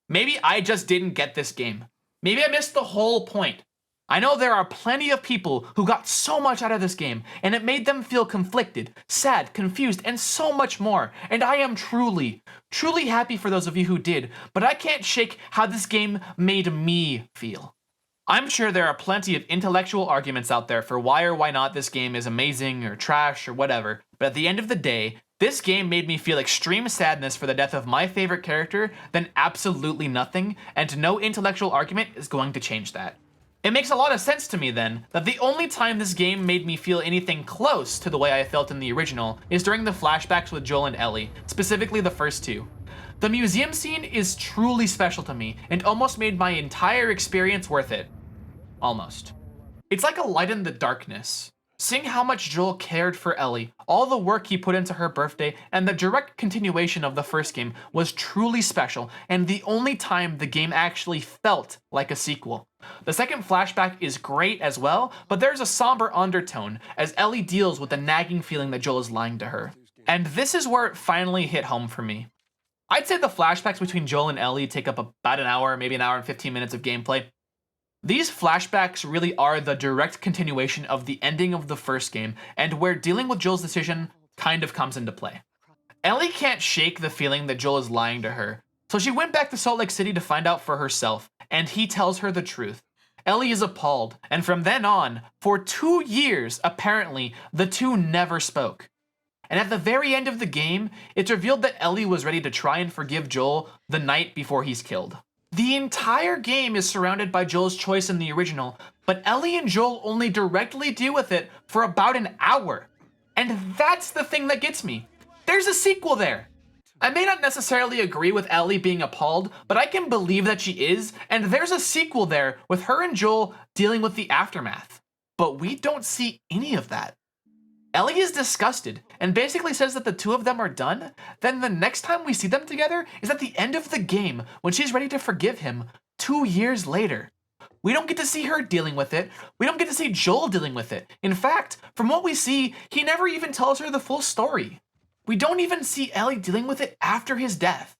maybe I just didn't get this game. Maybe I missed the whole point. I know there are plenty of people who got so much out of this game, and it made them feel conflicted, sad, confused, and so much more. And I am truly, truly happy for those of you who did, but I can't shake how this game made me feel. I'm sure there are plenty of intellectual arguments out there for why or why not this game is amazing or trash or whatever, but at the end of the day, this game made me feel extreme sadness for the death of my favorite character, then absolutely nothing, and no intellectual argument is going to change that. It makes a lot of sense to me then, that the only time this game made me feel anything close to the way I felt in the original is during the flashbacks with Joel and Ellie, specifically the first two. The museum scene is truly special to me, and almost made my entire experience worth it. Almost. It's like a light in the darkness. Seeing how much Joel cared for Ellie, all the work he put into her birthday, and the direct continuation of the first game was truly special, and the only time the game actually felt like a sequel. The second flashback is great as well, but there's a somber undertone as Ellie deals with the nagging feeling that Joel is lying to her. And this is where it finally hit home for me. I'd say the flashbacks between Joel and Ellie take up about an hour, maybe an hour and 15 minutes of gameplay. These flashbacks really are the direct continuation of the ending of the first game, and where dealing with Joel's decision kind of comes into play. Ellie can't shake the feeling that Joel is lying to her, so she went back to Salt Lake City to find out for herself, and he tells her the truth. Ellie is appalled, and from then on, for 2 years, apparently, the two never spoke. And at the very end of the game, it's revealed that Ellie was ready to try and forgive Joel the night before he's killed. The entire game is surrounded by Joel's choice in the original, but Ellie and Joel only directly deal with it for about an hour. And that's the thing that gets me. There's a sequel there. I may not necessarily agree with Ellie being appalled, but I can believe that she is, and there's a sequel there with her and Joel dealing with the aftermath. But we don't see any of that. Ellie is disgusted and basically says that the two of them are done. Then the next time we see them together is at the end of the game when she's ready to forgive him 2 years later. We don't get to see her dealing with it. We don't get to see Joel dealing with it. In fact, from what we see, he never even tells her the full story. We don't even see Ellie dealing with it after his death.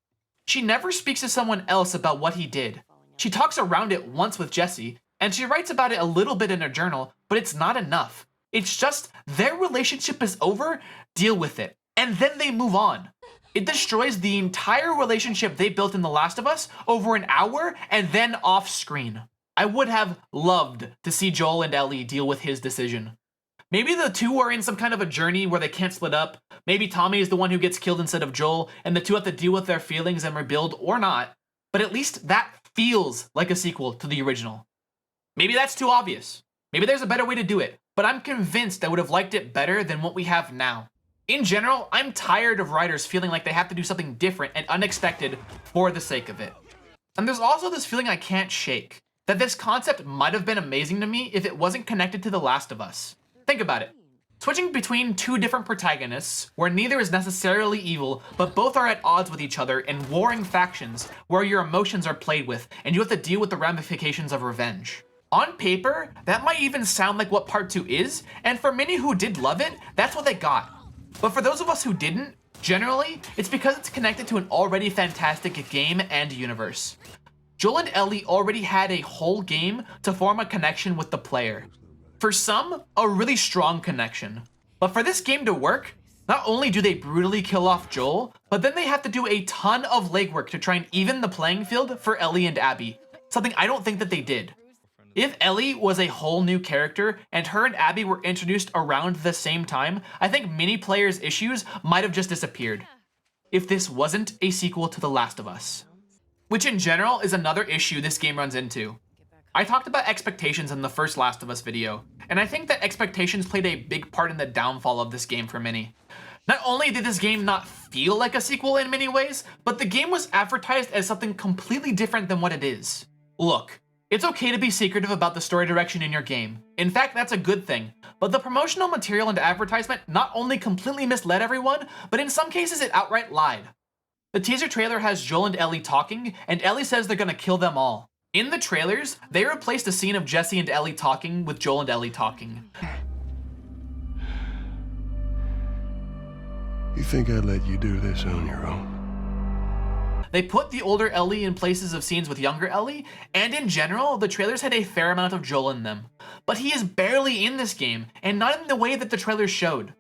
She never speaks to someone else about what he did. She talks around it once with Jesse, and she writes about it a little bit in her journal, but it's not enough. It's just their relationship is over, deal with it, and then they move on. It destroys the entire relationship they built in The Last of Us over an hour and then off screen. I would have loved to see Joel and Ellie deal with his decision. Maybe the two are in some kind of a journey where they can't split up. Maybe Tommy is the one who gets killed instead of Joel, and the two have to deal with their feelings and rebuild, or not. But at least that feels like a sequel to the original. Maybe that's too obvious. Maybe there's a better way to do it, but I'm convinced I would have liked it better than what we have now. In general, I'm tired of writers feeling like they have to do something different and unexpected for the sake of it. And there's also this feeling I can't shake, that this concept might have been amazing to me if it wasn't connected to The Last of Us. Think about it. Switching between two different protagonists, where neither is necessarily evil, but both are at odds with each other in warring factions, where your emotions are played with, and you have to deal with the ramifications of revenge. On paper, that might even sound like what Part 2 is, and for many who did love it, that's what they got. But for those of us who didn't, generally, it's because it's connected to an already fantastic game and universe. Joel and Ellie already had a whole game to form a connection with the player. For some, a really strong connection. But for this game to work, not only do they brutally kill off Joel, but then they have to do a ton of legwork to try and even the playing field for Ellie and Abby, something I don't think that they did. If Ellie was a whole new character and her and Abby were introduced around the same time, I think many players' issues might have just disappeared. If this wasn't a sequel to The Last of Us. which in general is another issue this game runs into. I talked about expectations in the first Last of Us video, and I think that expectations played a big part in the downfall of this game for many. Not only did this game not feel like a sequel in many ways, but the game was advertised as something completely different than what it is. Look, it's okay to be secretive about the story direction in your game. In fact, that's a good thing, but the promotional material and advertisement not only completely misled everyone, but in some cases it outright lied. The teaser trailer has Joel and Ellie talking, and Ellie says they're gonna kill them all. In the trailers, they replaced a scene of Jesse and Ellie talking with Joel and Ellie talking. You think I'd let you do this on your own? They put the older Ellie in places of scenes with younger Ellie, and in general, the trailers had a fair amount of Joel in them. But he is barely in this game, and not in the way that the trailers showed.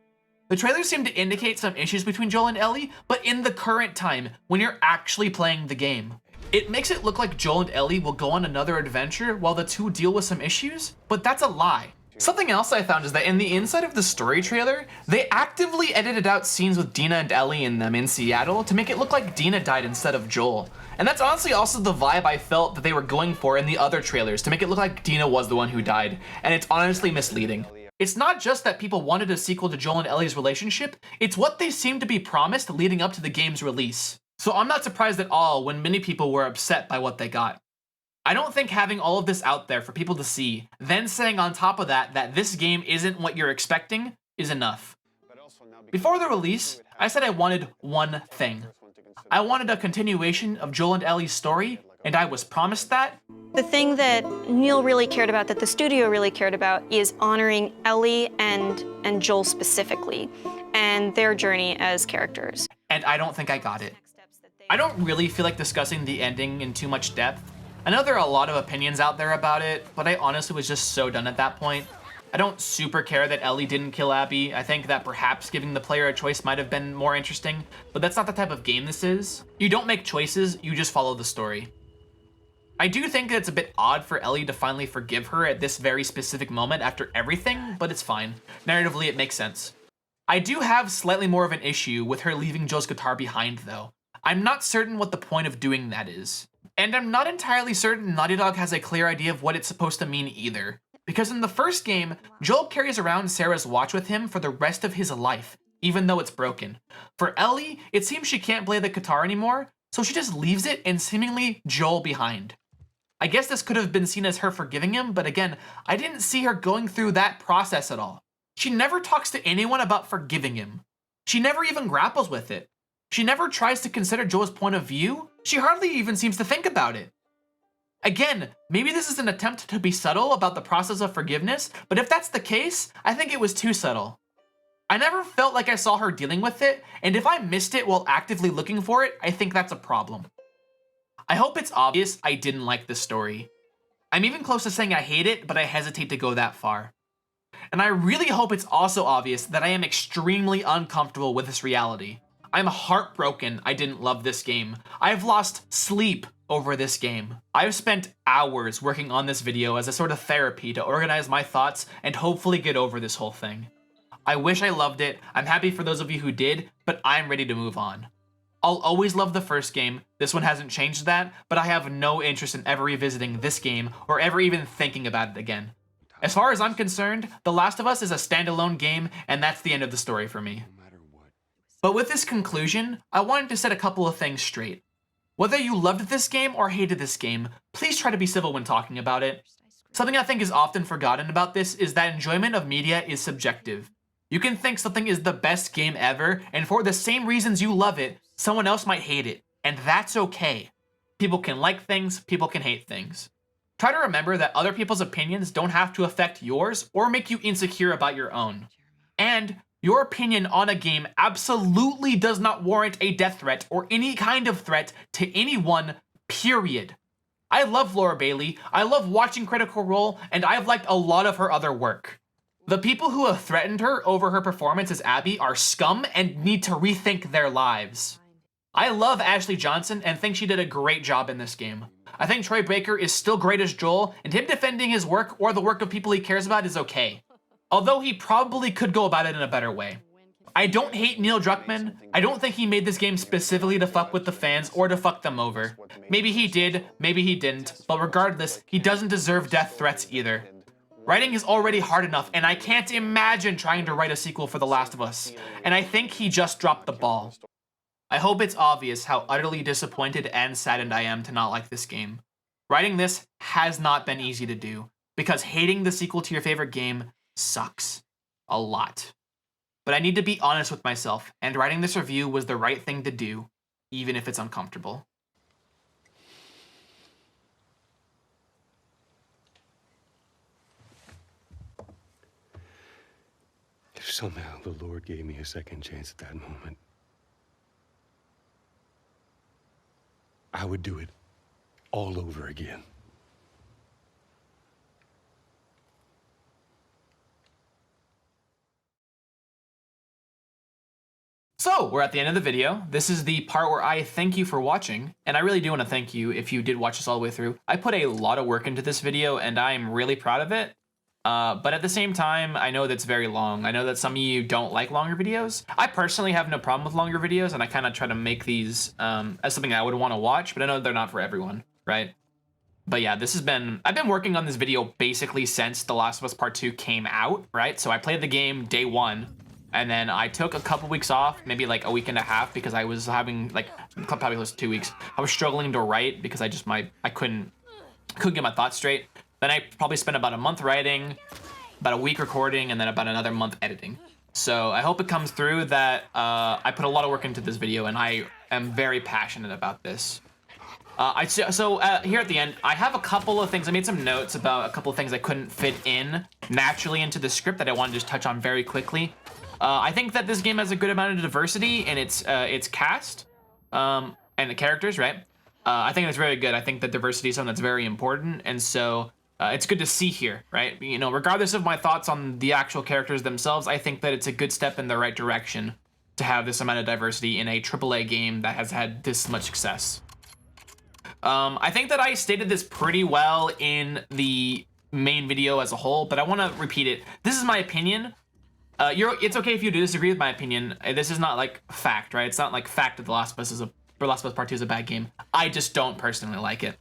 The trailers seem to indicate some issues between Joel and Ellie, but in the current time, when you're actually playing the game. It makes it look like Joel and Ellie will go on another adventure while the two deal with some issues, but that's a lie. Something else I found is that in the inside of the story trailer, they actively edited out scenes with Dina and Ellie in them in Seattle to make it look like Dina died instead of Joel. And that's honestly also the vibe I felt that they were going for in the other trailers, to make it look like Dina was the one who died, and it's honestly misleading. It's not just that people wanted a sequel to Joel and Ellie's relationship, it's what they seemed to be promised leading up to the game's release. So I'm not surprised at all when many people were upset by what they got. I don't think having all of this out there for people to see, then saying on top of that that this game isn't what you're expecting, is enough. Before the release, I said I wanted one thing. I wanted a continuation of Joel and Ellie's story, and I was promised that. The thing that Neil really cared about, that the studio really cared about, is honoring Ellie and Joel specifically, and their journey as characters. And I don't think I got it. I don't really feel like discussing the ending in too much depth. I know there are a lot of opinions out there about it, but I honestly was just so done at that point. I don't super care that Ellie didn't kill Abby. I think that perhaps giving the player a choice might have been more interesting, but that's not the type of game this is. You don't make choices, you just follow the story. I do think that it's a bit odd for Ellie to finally forgive her at this very specific moment after everything, but it's fine. Narratively, it makes sense. I do have slightly more of an issue with her leaving Joel's guitar behind, though. I'm not certain what the point of doing that is. And I'm not entirely certain Naughty Dog has a clear idea of what it's supposed to mean either. Because in the first game, Joel carries around Sarah's watch with him for the rest of his life, even though it's broken. For Ellie, it seems she can't play the guitar anymore, so she just leaves it and seemingly Joel behind. I guess this could have been seen as her forgiving him, but again, I didn't see her going through that process at all. She never talks to anyone about forgiving him. She never even grapples with it. She never tries to consider Joel's point of view. She hardly even seems to think about it. Again, maybe this is an attempt to be subtle about the process of forgiveness, but if that's the case, I think it was too subtle. I never felt like I saw her dealing with it, and if I missed it while actively looking for it, I think that's a problem. I hope it's obvious I didn't like this story. I'm even close to saying I hate it, but I hesitate to go that far. And I really hope it's also obvious that I am extremely uncomfortable with this reality. I'm heartbroken I didn't love this game. I've lost sleep over this game. I've spent hours working on this video as a sort of therapy to organize my thoughts and hopefully get over this whole thing. I wish I loved it. I'm happy for those of you who did, but I'm ready to move on. I'll always love the first game. This one hasn't changed that, but I have no interest in ever revisiting this game or ever even thinking about it again. As far as I'm concerned, The Last of Us is a standalone game, and that's the end of the story for me. But with this conclusion, I wanted to set a couple of things straight. Whether you loved this game or hated this game, please try to be civil when talking about it. Something I think is often forgotten about this is that enjoyment of media is subjective. You can think something is the best game ever, and for the same reasons you love it, someone else might hate it, and that's okay. People can like things, people can hate things. Try to remember that other people's opinions don't have to affect yours or make you insecure about your own. And your opinion on a game absolutely does not warrant a death threat or any kind of threat to anyone, period. I love Laura Bailey, I love watching Critical Role, and I've liked a lot of her other work. The people who have threatened her over her performance as Abby are scum and need to rethink their lives. I love Ashley Johnson and think she did a great job in this game. I think Troy Baker is still great as Joel, and him defending his work or the work of people he cares about is okay. Although he probably could go about it in a better way. I don't hate Neil Druckmann. I don't think he made this game specifically to fuck with the fans or to fuck them over. Maybe he did, maybe he didn't, but regardless, he doesn't deserve death threats either. Writing is already hard enough, and I can't imagine trying to write a sequel for The Last of Us, and I think he just dropped the ball. I hope it's obvious how utterly disappointed and saddened I am to not like this game. Writing this has not been easy to do, because hating the sequel to your favorite game sucks. A lot. But I need to be honest with myself, and writing this review was the right thing to do, even if it's uncomfortable. If somehow the Lord gave me a second chance at that moment, I would do it all over again. So, we're at the end of the video. This is the part where I thank you for watching, and I really do want to thank you if you did watch this all the way through. I put a lot of work into this video, and I'm really proud of it. But at the same time, I know that's very long. I know that some of you don't like longer videos. I personally have no problem with longer videos, and I kind of try to make these as something I would want to watch, but I know they're not for everyone, right? But yeah, I've been working on this video basically since The Last of Us Part 2 came out, right? So I played the game day one, and then I took a couple weeks off, maybe like a week and a half, because I was having like, probably close to 2 weeks. I was struggling to write because I couldn't get my thoughts straight. Then I probably spent about a month writing, about a week recording, and then about another month editing. So I hope it comes through that I put a lot of work into this video, and I am very passionate about this. Here at the end, I have a couple of things. I made some notes about a couple of things I couldn't fit in naturally into the script that I want to just touch on very quickly. I think that this game has a good amount of diversity in its cast and the characters, right? I think it's very good. I think that diversity is something that's very important, and so it's good to see here, right? You know, regardless of my thoughts on the actual characters themselves, I think that it's a good step in the right direction to have this amount of diversity in a AAA game that has had this much success. I think that I stated this pretty well in the main video as a whole, but I want to repeat it. This is my opinion. It's okay if you disagree with my opinion. This is not like fact, right? It's not like fact that The Last of Us Part 2 is a bad game. I just don't personally like it.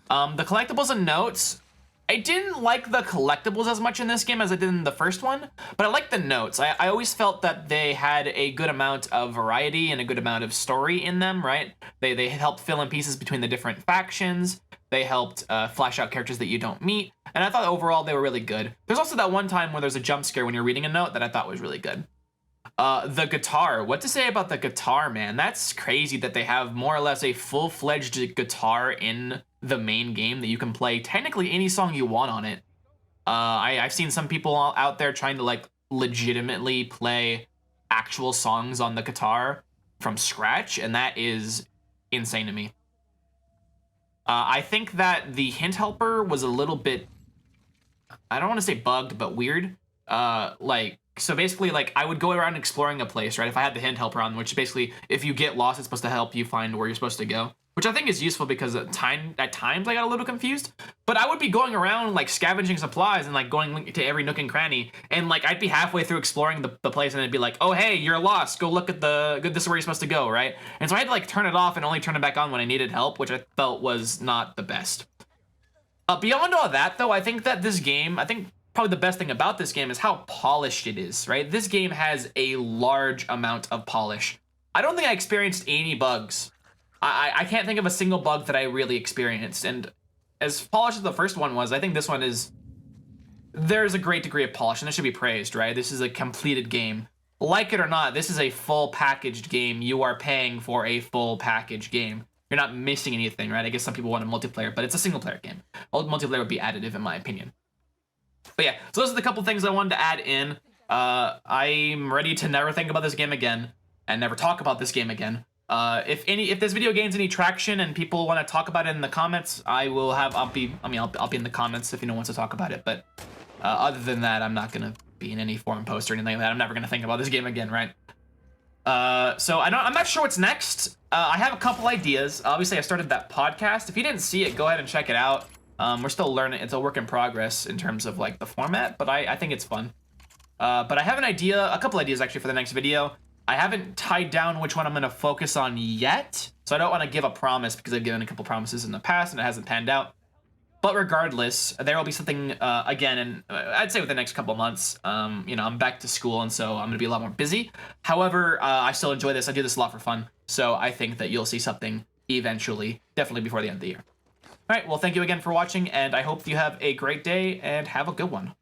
The collectibles and notes, I didn't like the collectibles as much in this game as I did in the first one, but I like the notes. I always felt that they had a good amount of variety and a good amount of story in them, right? They helped fill in pieces between the different factions. They helped flesh out characters that you don't meet, and I thought overall they were really good. There's also that one time where there's a jump scare when you're reading a note that I thought was really good. The guitar, what to say about the guitar, man? That's crazy that they have more or less a full-fledged guitar in the main game that you can play technically any song you want on it. I've seen some people out there trying to like legitimately play actual songs on the guitar from scratch, and that is insane to me. I think that the hint helper was a little bit, I don't want to say bugged, but weird. So basically, like, I would go around exploring a place, right? If I had the hint helper on, which basically, if you get lost, it's supposed to help you find where you're supposed to go. Which I think is useful because at times I got a little confused. But I would be going around, like, scavenging supplies and, like, going to every nook and cranny. And, like, I'd be halfway through exploring the place and it'd be like, oh, hey, you're lost. Go look at this is where you're supposed to go, right? And so I had to, like, turn it off and only turn it back on when I needed help, which I felt was not the best. Beyond all that, though, I think that this game, probably the best thing about this game is how polished it is, right? This game has a large amount of polish. I don't think I experienced any bugs. I can't think of a single bug that I really experienced. And as polished as the first one was, I think this one is... There's a great degree of polish, and this should be praised, right? This is a completed game. Like it or not, this is a full packaged game. You are paying for a full packaged game. You're not missing anything, right? I guess some people want a multiplayer, but it's a single player game. Multiplayer would be additive in my opinion. But yeah, so those are the couple things I wanted to add in. I'm ready to never think about this game again and never talk about this game again. If this video gains any traction and people want to talk about it in the comments, I'll be in the comments if anyone wants to talk about it. But other than that, I'm not gonna be in any forum post or anything like that. I'm never gonna think about this game again, right? So I'm not sure what's next. I have a couple ideas. Obviously, I started that podcast. If you didn't see it, go ahead and check it out. We're still learning. It's a work in progress in terms of like the format, but I think it's fun. But I have an idea, a couple ideas actually for the next video. I haven't tied down which one I'm gonna focus on yet, so I don't want to give a promise because I've given a couple promises in the past and it hasn't panned out. But regardless, there will be something again, and I'd say within the next couple months. You know, I'm back to school, and so I'm gonna be a lot more busy. However, I still enjoy this. I do this a lot for fun, so I think that you'll see something eventually, definitely before the end of the year. All right, well, thank you again for watching, and I hope you have a great day and have a good one.